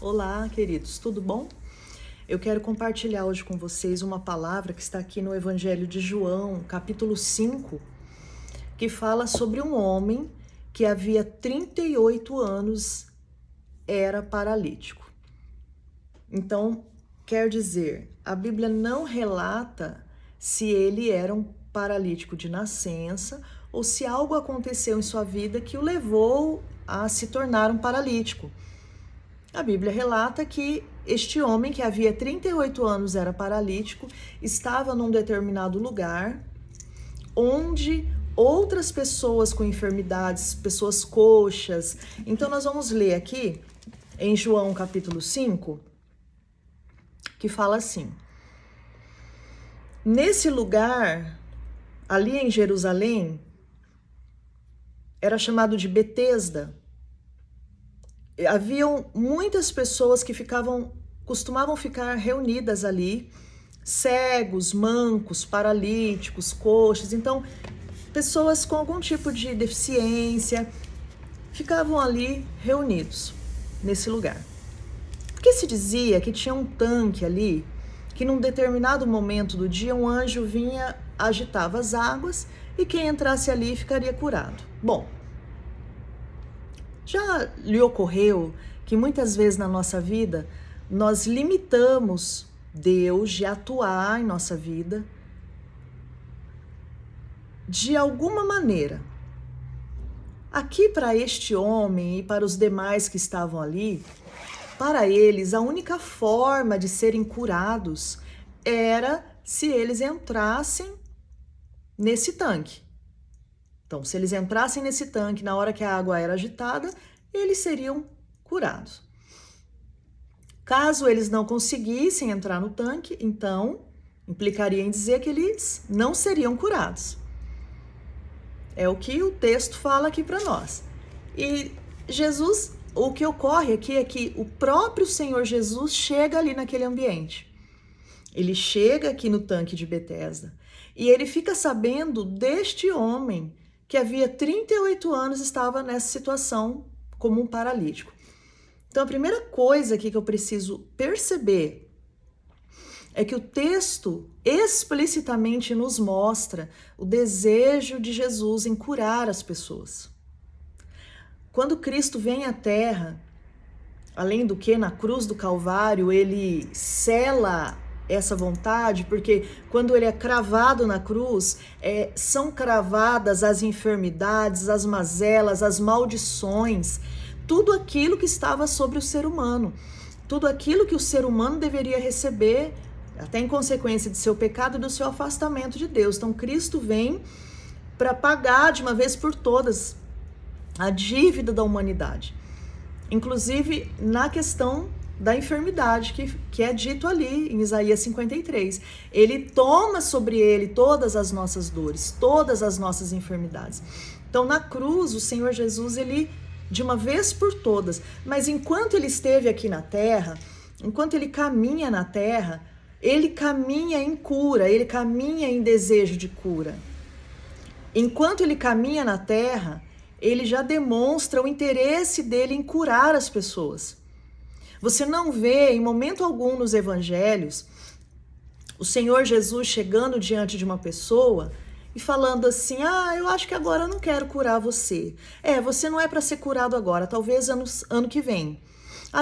Olá, queridos, tudo bom? Eu quero compartilhar hoje com vocês uma palavra que está aqui no Evangelho de João, capítulo 5, que fala sobre um homem que havia 38 anos era paralítico. Então, quer dizer, a Bíblia não relata se ele era um paralítico de nascença ou se algo aconteceu em sua vida que o levou a se tornar um paralítico. A Bíblia relata que este homem, que havia 38 anos era paralítico, estava num determinado lugar onde outras pessoas com enfermidades, pessoas coxas. Então nós vamos ler aqui em João capítulo 5, que fala assim: nesse lugar, ali em Jerusalém, era chamado de Betesda. Haviam muitas pessoas que costumavam ficar reunidas ali, cegos, mancos, paralíticos, coxas. Então, pessoas com algum tipo de deficiência ficavam ali reunidos nesse lugar. Porque se dizia que tinha um tanque ali, que num determinado momento do dia um anjo vinha, agitava as águas e quem entrasse ali ficaria curado. Bom, já lhe ocorreu que muitas vezes na nossa vida nós limitamos Deus de atuar em nossa vida de alguma maneira? Aqui, para este homem e para os demais que estavam ali, para eles a única forma de serem curados era se eles entrassem nesse tanque. Então, se eles entrassem nesse tanque na hora que a água era agitada, eles seriam curados. Caso eles não conseguissem entrar no tanque, então implicaria em dizer que eles não seriam curados. É o que o texto fala aqui para nós. E Jesus, o que ocorre aqui é que o próprio Senhor Jesus chega ali naquele ambiente. Ele chega aqui no tanque de Betesda e ele fica sabendo deste homem que havia 38 anos estava nessa situação como um paralítico. Então, a primeira coisa aqui que eu preciso perceber é que o texto explicitamente nos mostra o desejo de Jesus em curar as pessoas. Quando Cristo vem à Terra, além do que na cruz do Calvário, ele sela essa vontade, porque quando ele é cravado na cruz, são cravadas as enfermidades, as mazelas, as maldições, tudo aquilo que estava sobre o ser humano, tudo aquilo que o ser humano deveria receber, até em consequência de seu pecado e do seu afastamento de Deus. Então Cristo vem para pagar de uma vez por todas a dívida da humanidade, inclusive na questão da enfermidade, que é dito ali em Isaías 53. Ele toma sobre ele todas as nossas dores, todas as nossas enfermidades. Então, na cruz, o Senhor Jesus, ele, de uma vez por todas, mas enquanto ele esteve aqui na terra, enquanto ele caminha na terra, ele caminha em cura, ele caminha em desejo de cura. Enquanto ele caminha na terra, ele já demonstra o interesse dele em curar as pessoas. Você não vê em momento algum nos evangelhos o Senhor Jesus chegando diante de uma pessoa e falando assim: eu acho que agora eu não quero curar você. Você não é para ser curado agora, talvez ano que vem.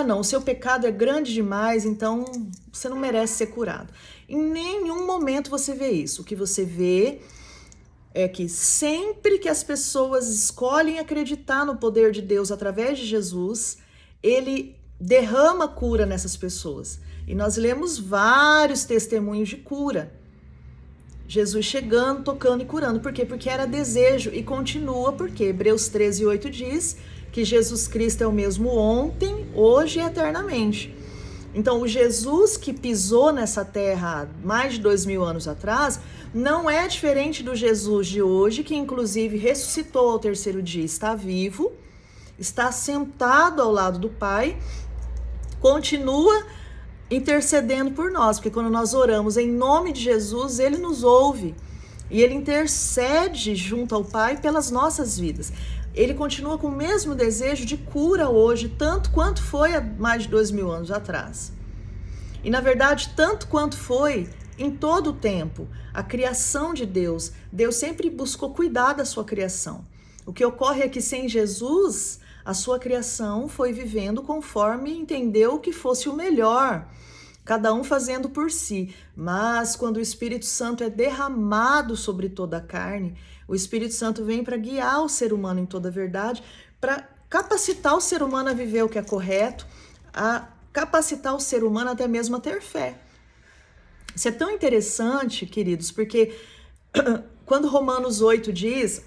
Não, o seu pecado é grande demais, então você não merece ser curado. Em nenhum momento você vê isso. O que você vê é que sempre que as pessoas escolhem acreditar no poder de Deus através de Jesus, ele derrama cura nessas pessoas. E nós lemos vários testemunhos de cura. Jesus chegando, tocando e curando. Por quê? Porque era desejo e continua, porque Hebreus 13:8 diz que Jesus Cristo é o mesmo ontem, hoje e eternamente. Então, o Jesus que pisou nessa terra há mais de 2000 anos atrás não é diferente do Jesus de hoje, que inclusive ressuscitou ao terceiro dia, está vivo, está sentado ao lado do Pai, continua intercedendo por nós, porque quando nós oramos em nome de Jesus, ele nos ouve e ele intercede junto ao Pai pelas nossas vidas. ele continua com o mesmo desejo de cura hoje, tanto quanto foi há mais de 2000 anos atrás. E na verdade, tanto quanto foi em todo o tempo, a criação de Deus, Deus sempre buscou cuidar da sua criação. O que ocorre é que sem Jesus, a sua criação foi vivendo conforme entendeu que fosse o melhor, cada um fazendo por si. Mas quando o Espírito Santo é derramado sobre toda a carne, o Espírito Santo vem para guiar o ser humano em toda a verdade, para capacitar o ser humano a viver o que é correto, a capacitar o ser humano até mesmo a ter fé. Isso é tão interessante, queridos, porque quando Romanos 8 diz,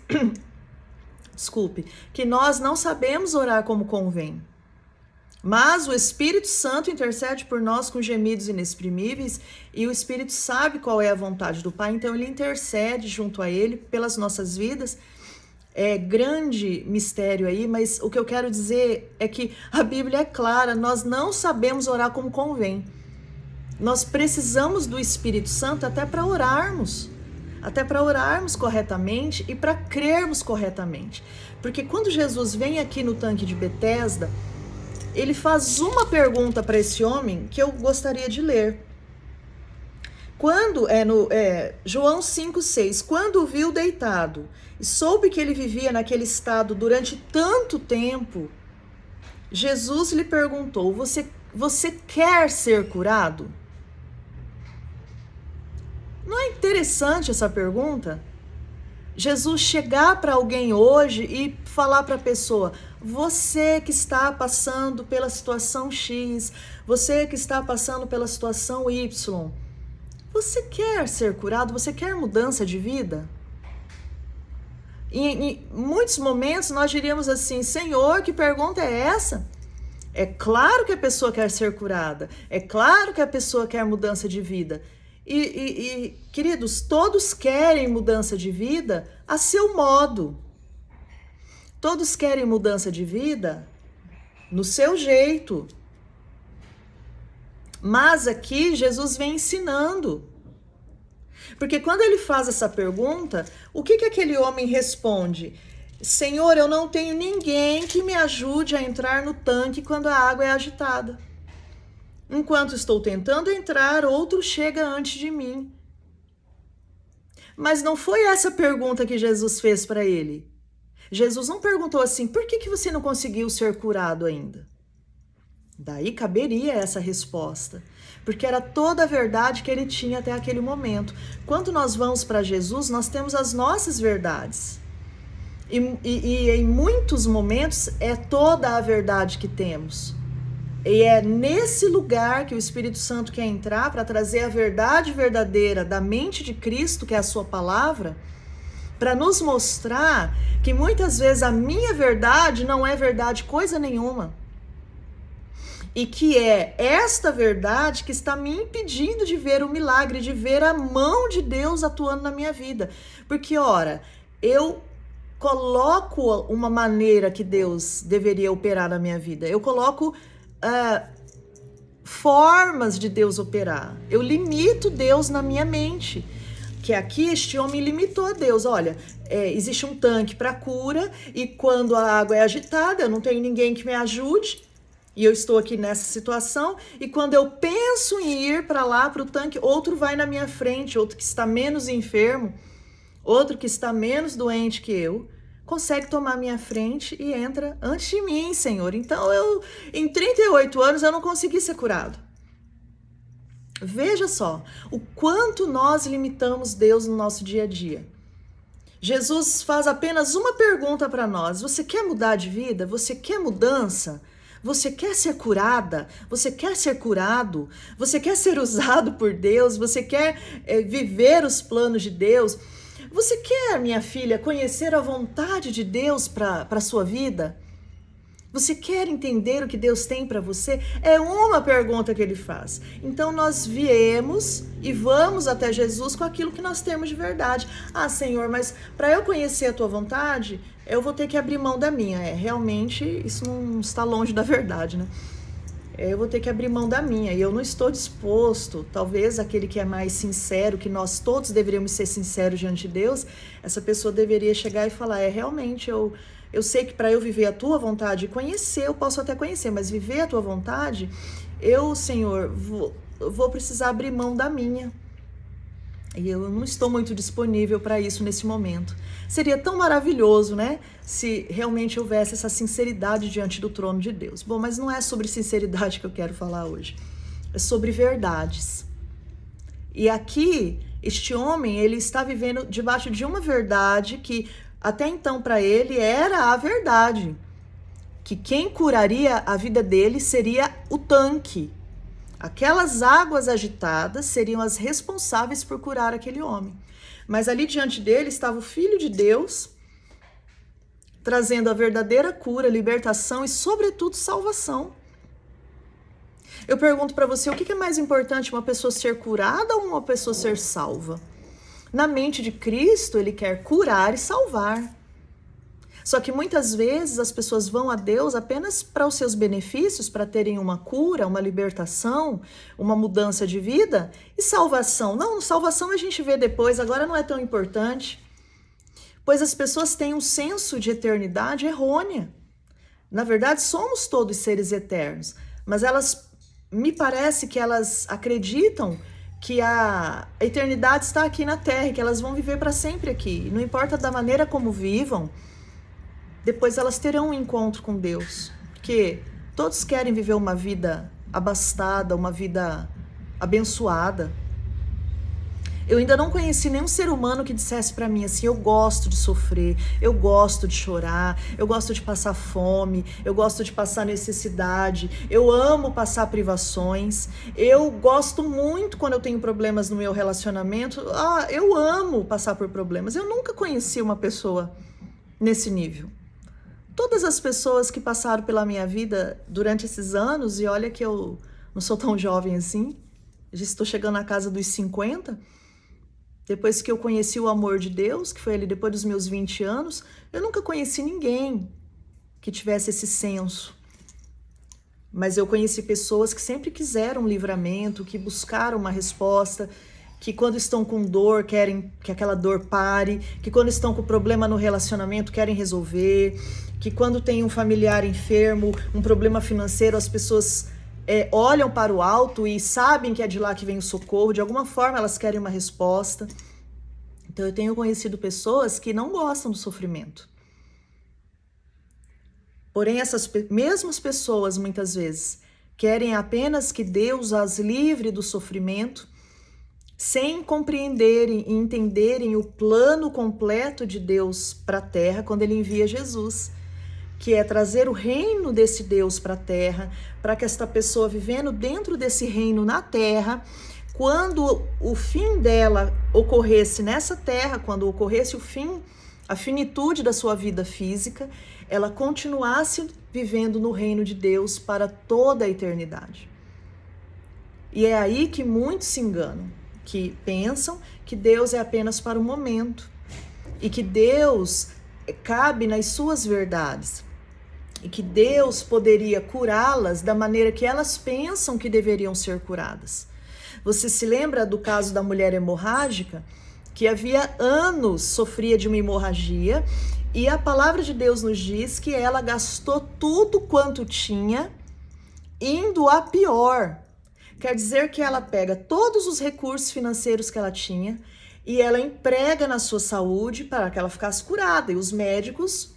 que nós não sabemos orar como convém, mas o Espírito Santo intercede por nós com gemidos inexprimíveis, e o Espírito sabe qual é a vontade do Pai, então ele intercede junto a ele pelas nossas vidas. É grande mistério aí, mas o que eu quero dizer é que a Bíblia é clara, nós não sabemos orar como convém. Nós precisamos do Espírito Santo até para orarmos corretamente e para crermos corretamente. Porque quando Jesus vem aqui no tanque de Betesda, ele faz uma pergunta para esse homem que eu gostaria de ler. Quando João 5,6, quando o viu deitado e soube que ele vivia naquele estado durante tanto tempo, Jesus lhe perguntou: você quer ser curado? Não é interessante essa pergunta? Jesus chegar para alguém hoje e falar para a pessoa: você que está passando pela situação X, você que está passando pela situação Y, você quer ser curado? Você quer mudança de vida? Em muitos momentos nós diríamos assim: Senhor, que pergunta é essa? É claro que a pessoa quer ser curada, é claro que a pessoa quer mudança de vida. Queridos, todos querem mudança de vida a seu modo. Todos querem mudança de vida no seu jeito. Mas aqui Jesus vem ensinando. Porque quando ele faz essa pergunta, o que aquele homem responde? Senhor, eu não tenho ninguém que me ajude a entrar no tanque quando a água é agitada. Enquanto estou tentando entrar, outro chega antes de mim. Mas não foi essa pergunta que Jesus fez para ele. Jesus não perguntou assim: por que você não conseguiu ser curado ainda? Daí caberia essa resposta, porque era toda a verdade que ele tinha até aquele momento. Quando nós vamos para Jesus, nós temos as nossas verdades. E em muitos momentos é toda a verdade que temos. E é nesse lugar que o Espírito Santo quer entrar para trazer a verdade verdadeira da mente de Cristo, que é a sua palavra, para nos mostrar que muitas vezes a minha verdade não é verdade coisa nenhuma. E que é esta verdade que está me impedindo de ver o milagre, de ver a mão de Deus atuando na minha vida. Porque, ora, eu coloco uma maneira que Deus deveria operar na minha vida. Eu coloco formas de Deus operar. Eu limito Deus na minha mente. Que aqui este homem limitou a Deus. Olha, existe um tanque para cura e quando a água é agitada, eu não tenho ninguém que me ajude e eu estou aqui nessa situação, e quando eu penso em ir para lá, para o tanque, outro vai na minha frente, outro que está menos enfermo, outro que está menos doente que eu, consegue tomar minha frente e entra antes de mim, Senhor. Então em 38 anos eu não consegui ser curado. Veja só o quanto nós limitamos Deus no nosso dia a dia. Jesus faz apenas uma pergunta para nós: você quer mudar de vida? Você quer mudança? Você quer ser curada? Você quer ser curado? Você quer ser usado por Deus? Você quer viver os planos de Deus? Você quer, minha filha, conhecer a vontade de Deus para a sua vida? Você quer entender o que Deus tem para você? É uma pergunta que ele faz. Então nós viemos e vamos até Jesus com aquilo que nós temos de verdade. Ah, Senhor, mas para eu conhecer a tua vontade, eu vou ter que abrir mão da minha. Realmente isso não está longe da verdade, né? Eu vou ter que abrir mão da minha e eu não estou disposto. Talvez aquele que é mais sincero, que nós todos deveríamos ser sinceros diante de Deus, essa pessoa deveria chegar e falar: realmente Eu sei que para eu viver a tua vontade, conhecer, eu posso até conhecer, mas viver a tua vontade, eu, Senhor, vou precisar abrir mão da minha. E eu não estou muito disponível para isso nesse momento. Seria tão maravilhoso, né? Se realmente houvesse essa sinceridade diante do trono de Deus. Bom, mas não é sobre sinceridade que eu quero falar hoje. É sobre verdades. E aqui, este homem, ele está vivendo debaixo de uma verdade que até então para ele era a verdade. Que quem curaria a vida dele seria o tanque. Aquelas águas agitadas seriam as responsáveis por curar aquele homem. Mas ali diante dele estava o Filho de Deus, trazendo a verdadeira cura, libertação e, sobretudo, salvação. Eu pergunto para você, o que é mais importante, uma pessoa ser curada ou uma pessoa ser salva? Na mente de Cristo, ele quer curar e salvar. Só que muitas vezes as pessoas vão a Deus apenas para os seus benefícios, para terem uma cura, uma libertação, uma mudança de vida e salvação. Não, salvação a gente vê depois, agora não é tão importante. Pois as pessoas têm um senso de eternidade errônea. Na verdade, somos todos seres eternos, mas me parece que elas acreditam que a eternidade está aqui na Terra, que elas vão viver para sempre aqui. Não importa da maneira como vivam, depois elas terão um encontro com Deus, porque todos querem viver uma vida abastada, uma vida abençoada. Eu ainda não conheci nenhum ser humano que dissesse para mim assim, eu gosto de sofrer, eu gosto de chorar, eu gosto de passar fome, eu gosto de passar necessidade, eu amo passar privações, eu gosto muito quando eu tenho problemas no meu relacionamento, eu amo passar por problemas. Eu nunca conheci uma pessoa nesse nível. Todas as pessoas que passaram pela minha vida durante esses anos, e olha que eu não sou tão jovem assim, já estou chegando na casa dos 50, depois que eu conheci o amor de Deus, que foi ali depois dos meus 20 anos, eu nunca conheci ninguém que tivesse esse senso. Mas eu conheci pessoas que sempre quiseram um livramento, que buscaram uma resposta, que quando estão com dor querem que aquela dor pare, que quando estão com problema no relacionamento querem resolver, que quando tem um familiar enfermo, um problema financeiro, as pessoas olham para o alto e sabem que é de lá que vem o socorro, de alguma forma elas querem uma resposta. Então eu tenho conhecido pessoas que não gostam do sofrimento. Porém, essas mesmas pessoas, muitas vezes, querem apenas que Deus as livre do sofrimento, sem compreenderem e entenderem o plano completo de Deus para a Terra quando Ele envia Jesus, que é trazer o reino desse Deus para a Terra, para que esta pessoa vivendo dentro desse reino na Terra, quando o fim dela ocorresse nessa Terra, quando ocorresse o fim, a finitude da sua vida física, ela continuasse vivendo no reino de Deus para toda a eternidade. E é aí que muitos se enganam, que pensam que Deus é apenas para o momento e que Deus cabe nas suas verdades e que Deus poderia curá-las da maneira que elas pensam que deveriam ser curadas. Você se lembra do caso da mulher hemorrágica, que havia anos sofria de uma hemorragia e a palavra de Deus nos diz que ela gastou tudo quanto tinha, indo a pior. Quer dizer que ela pega todos os recursos financeiros que ela tinha e ela emprega na sua saúde para que ela ficasse curada. E os médicos,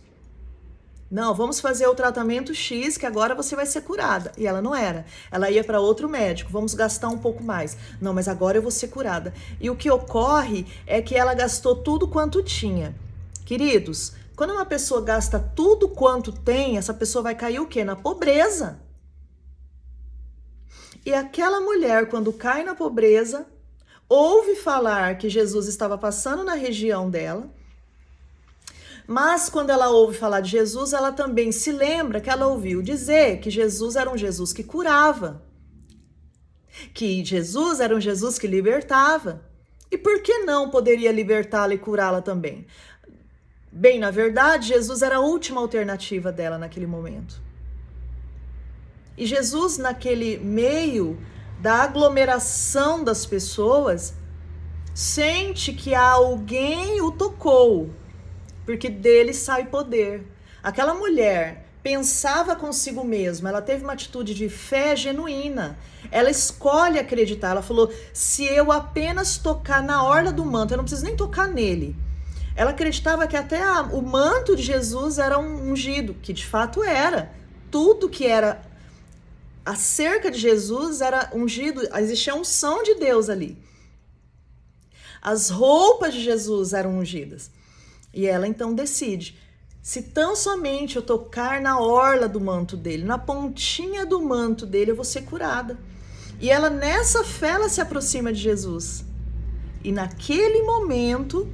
não, vamos fazer o tratamento X que agora você vai ser curada. E ela não era. Ela ia para outro médico, vamos gastar um pouco mais. Não, mas agora eu vou ser curada. E o que ocorre é que ela gastou tudo quanto tinha. Queridos, quando uma pessoa gasta tudo quanto tem, essa pessoa vai cair o quê? Na pobreza. E aquela mulher, quando cai na pobreza, ouve falar que Jesus estava passando na região dela, mas quando ela ouve falar de Jesus, ela também se lembra que ela ouviu dizer que Jesus era um Jesus que curava, que Jesus era um Jesus que libertava. E por que não poderia libertá-la e curá-la também? Bem, na verdade, Jesus era a última alternativa dela naquele momento. E Jesus, naquele meio da aglomeração das pessoas, sente que alguém o tocou, porque dele sai poder. Aquela mulher pensava consigo mesma, ela teve uma atitude de fé genuína. Ela escolhe acreditar. Ela falou: se eu apenas tocar na orla do manto, eu não preciso nem tocar nele. Ela acreditava que até o manto de Jesus era um ungido, que de fato era. Tudo que era acerca de Jesus era ungido, existia a unção de Deus ali. As roupas de Jesus eram ungidas. E ela então decide: se tão somente eu tocar na orla do manto dele, na pontinha do manto dele, eu vou ser curada. E ela, nessa fé, ela se aproxima de Jesus. E naquele momento,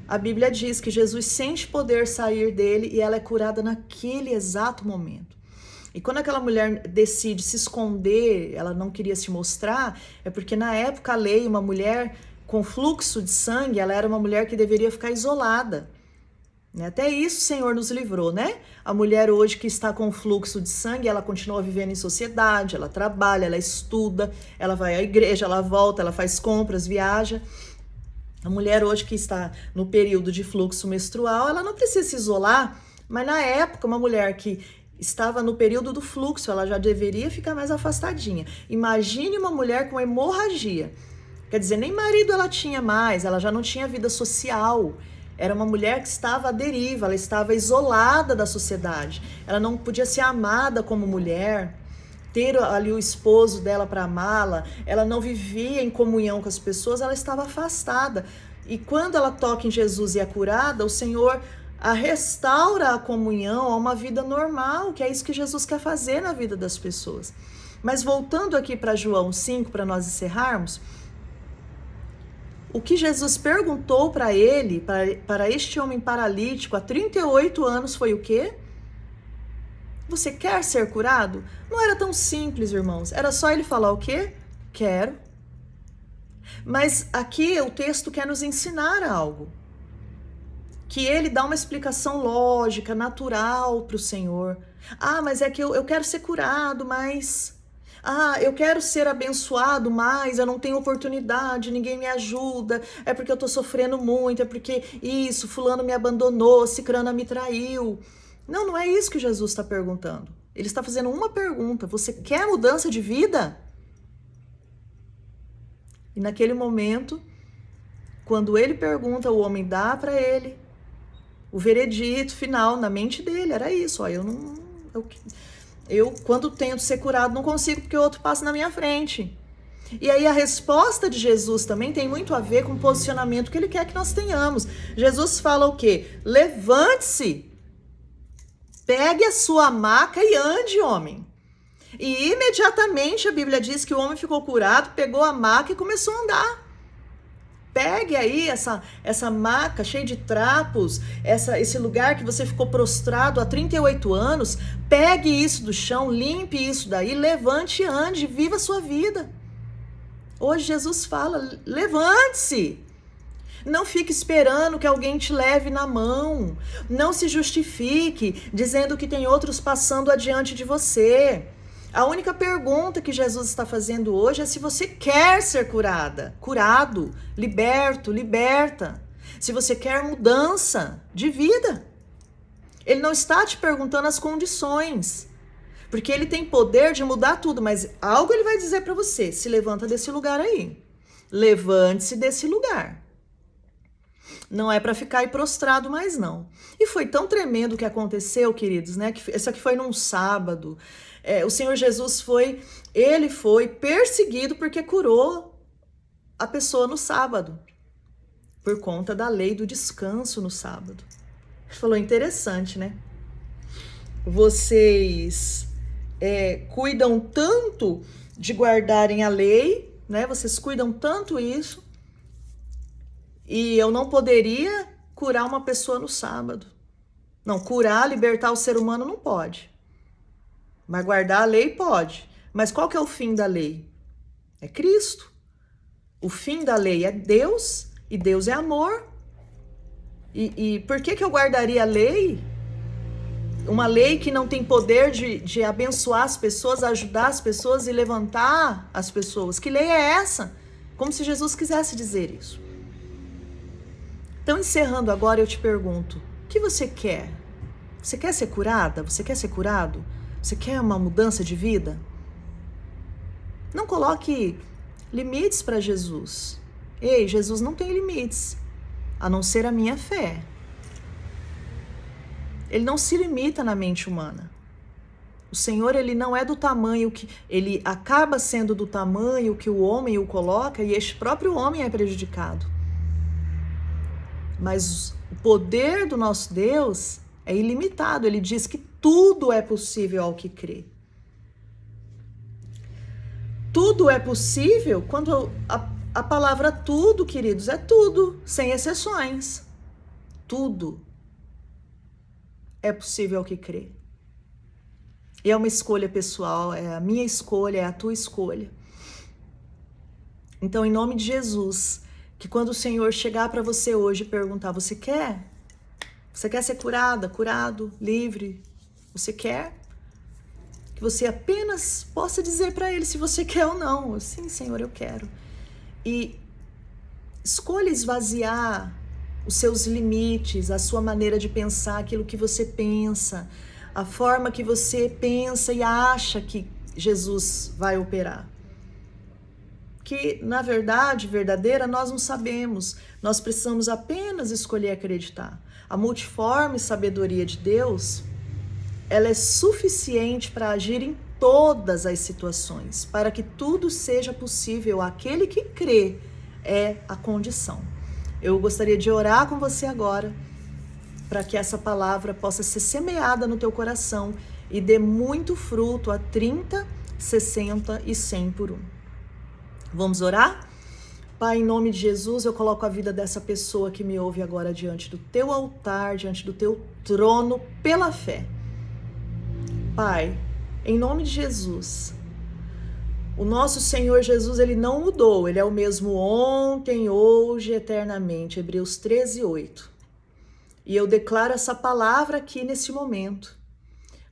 a Bíblia diz que Jesus sente poder sair dele e ela é curada naquele exato momento. E quando aquela mulher decide se esconder, ela não queria se mostrar, é porque na época a lei, uma mulher com fluxo de sangue, ela era uma mulher que deveria ficar isolada. Até isso o Senhor nos livrou, né? A mulher hoje que está com fluxo de sangue, ela continua vivendo em sociedade, ela trabalha, ela estuda, ela vai à igreja, ela volta, ela faz compras, viaja. A mulher hoje que está no período de fluxo menstrual, ela não precisa se isolar, mas na época uma mulher que estava no período do fluxo, ela já deveria ficar mais afastadinha. Imagine uma mulher com hemorragia. Quer dizer, nem marido ela tinha mais, ela já não tinha vida social. Era uma mulher que estava à deriva, ela estava isolada da sociedade. Ela não podia ser amada como mulher, ter ali o esposo dela para amá-la. Ela não vivia em comunhão com as pessoas, ela estava afastada. E quando ela toca em Jesus e é curada, o Senhor a restaura a comunhão a uma vida normal, que é isso que Jesus quer fazer na vida das pessoas. Mas voltando aqui para João 5, para nós encerrarmos, o que Jesus perguntou para ele, para este homem paralítico há 38 anos foi o quê? Você quer ser curado? Não era tão simples, irmãos. Era só ele falar o quê? Quero. Mas aqui o texto quer nos ensinar algo. Que ele dá uma explicação lógica, natural para o Senhor. Ah, mas é que eu quero ser curado, mas... Ah, eu quero ser abençoado, mas eu não tenho oportunidade, ninguém me ajuda, é porque eu tô sofrendo muito, é porque isso, fulano me abandonou, cicrana me traiu. Não, não é isso que Jesus está perguntando. Ele está fazendo uma pergunta: você quer mudança de vida? E naquele momento, quando ele pergunta, o homem dá para ele o veredito final na mente dele, era isso, ó, eu quando tento ser curado não consigo porque o outro passa na minha frente. E aí a resposta de Jesus também tem muito a ver com o posicionamento que ele quer que nós tenhamos. Jesus fala o quê? Levante-se, pegue a sua maca e ande, homem. E imediatamente a Bíblia diz que o homem ficou curado, pegou a maca e começou a andar. Pegue aí essa maca cheia de trapos, esse lugar que você ficou prostrado há 38 anos, pegue isso do chão, limpe isso daí, levante e ande, viva a sua vida. Hoje Jesus fala: levante-se. Não fique esperando que alguém te leve na mão. Não se justifique dizendo que tem outros passando adiante de você. A única pergunta que Jesus está fazendo hoje é se você quer ser curado, liberto, liberta. Se você quer mudança de vida. Ele não está te perguntando as condições, porque ele tem poder de mudar tudo, mas algo ele vai dizer para você: se levanta desse lugar aí. Levante-se desse lugar. Não é para ficar aí prostrado mais não. E foi tão tremendo o que aconteceu, queridos, né? Isso aqui foi num sábado. O Senhor Jesus foi perseguido porque curou a pessoa no sábado, por conta da lei do descanso no sábado. Ele falou: interessante, né? Vocês cuidam tanto de guardarem a lei, né? Vocês cuidam tanto isso, e eu não poderia curar uma pessoa no sábado. Não, curar, libertar o ser humano não pode. Mas guardar a lei pode. Mas qual que é o fim da lei? É Cristo. O fim da lei é Deus, e Deus é amor. E por que eu guardaria a lei? Uma lei que não tem poder de abençoar as pessoas, ajudar as pessoas e levantar as pessoas. Que lei é essa? Como se Jesus quisesse dizer isso. Então, encerrando agora, eu te pergunto: que você quer? Você quer ser curada? Você quer ser curado? Você quer uma mudança de vida? Não coloque limites para Jesus. Ei, Jesus não tem limites, a não ser a minha fé. Ele não se limita na mente humana. O Senhor, ele não é do tamanho que... Ele acaba sendo do tamanho que o homem o coloca e este próprio homem é prejudicado. Mas o poder do nosso Deus é ilimitado. Ele diz que tudo é possível ao que crê. Tudo é possível quando a palavra tudo, queridos, é tudo, sem exceções. Tudo é possível ao que crê. E é uma escolha pessoal, é a minha escolha, é a tua escolha. Então, em nome de Jesus, que quando o Senhor chegar para você hoje e perguntar, você quer? Você quer ser curada, curado, livre? Você quer? Que você apenas possa dizer para Ele se você quer ou não. Sim, Senhor, eu quero. E escolha esvaziar os seus limites, a sua maneira de pensar, aquilo que você pensa, a forma que você pensa e acha que Jesus vai operar. Que, na verdade, verdadeira, nós não sabemos. Nós precisamos apenas escolher acreditar. A multiforme sabedoria de Deus, ela é suficiente para agir em todas as situações, para que tudo seja possível. Aquele que crê é a condição. Eu gostaria de orar com você agora, para que essa palavra possa ser semeada no teu coração e dê muito fruto a 30, 60 e 100 por 1. Vamos orar? Pai, em nome de Jesus, eu coloco a vida dessa pessoa que me ouve agora diante do teu altar, diante do teu trono, pela fé. Pai, em nome de Jesus, o nosso Senhor Jesus, ele não mudou, ele é o mesmo ontem, hoje, eternamente. Hebreus 13, 8. E eu declaro essa palavra aqui nesse momento,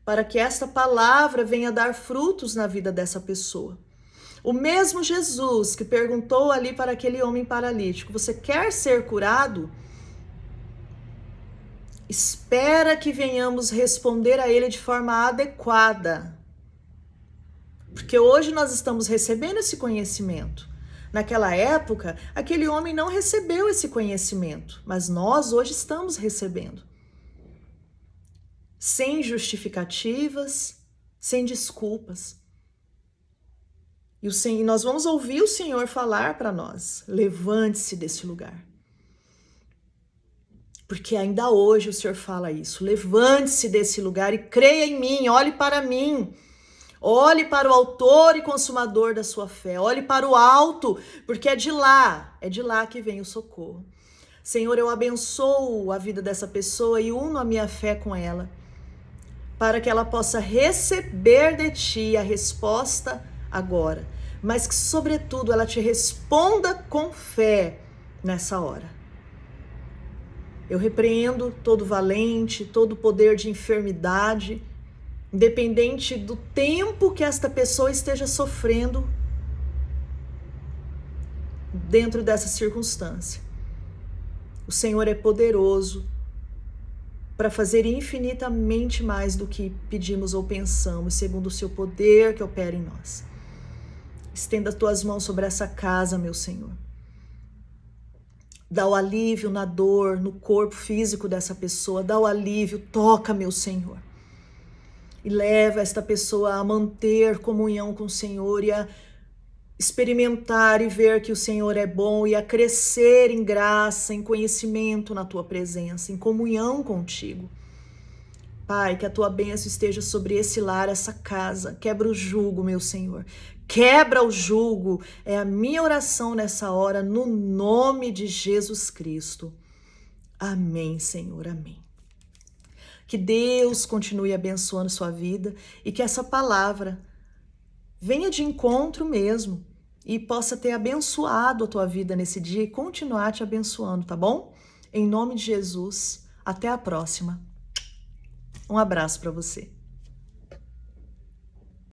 para que esta palavra venha dar frutos na vida dessa pessoa. O mesmo Jesus que perguntou ali para aquele homem paralítico, você quer ser curado? Espera que venhamos responder a ele de forma adequada. Porque hoje nós estamos recebendo esse conhecimento. Naquela época, aquele homem não recebeu esse conhecimento, mas nós hoje estamos recebendo. Sem justificativas, sem desculpas. E nós vamos ouvir o Senhor falar para nós, levante-se desse lugar. Porque ainda hoje o Senhor fala isso, levante-se desse lugar e creia em mim, olhe para mim. Olhe para o autor e consumador da sua fé. Olhe para o alto, porque é de lá que vem o socorro. Senhor, eu abençoo a vida dessa pessoa e uno a minha fé com ela, para que ela possa receber de ti a resposta agora, mas que, sobretudo, ela te responda com fé nessa hora. Eu repreendo todo valente, todo poder de enfermidade, independente do tempo que esta pessoa esteja sofrendo dentro dessa circunstância. O Senhor é poderoso para fazer infinitamente mais do que pedimos ou pensamos, segundo o seu poder que opera em nós. Estenda as tuas mãos sobre essa casa, meu Senhor. Dá o alívio na dor, no corpo físico dessa pessoa. Dá o alívio, toca, meu Senhor. E leva esta pessoa a manter comunhão com o Senhor e a experimentar e ver que o Senhor é bom e a crescer em graça, em conhecimento na tua presença, em comunhão contigo. Pai, que a tua bênção esteja sobre esse lar, essa casa. Quebra o jugo, meu Senhor. Quebra o jugo. É a minha oração nessa hora, no nome de Jesus Cristo. Amém, Senhor. Amém. Que Deus continue abençoando sua vida e que essa palavra venha de encontro mesmo e possa ter abençoado a tua vida nesse dia e continuar te abençoando, tá bom? Em nome de Jesus, até a próxima. Um abraço para você.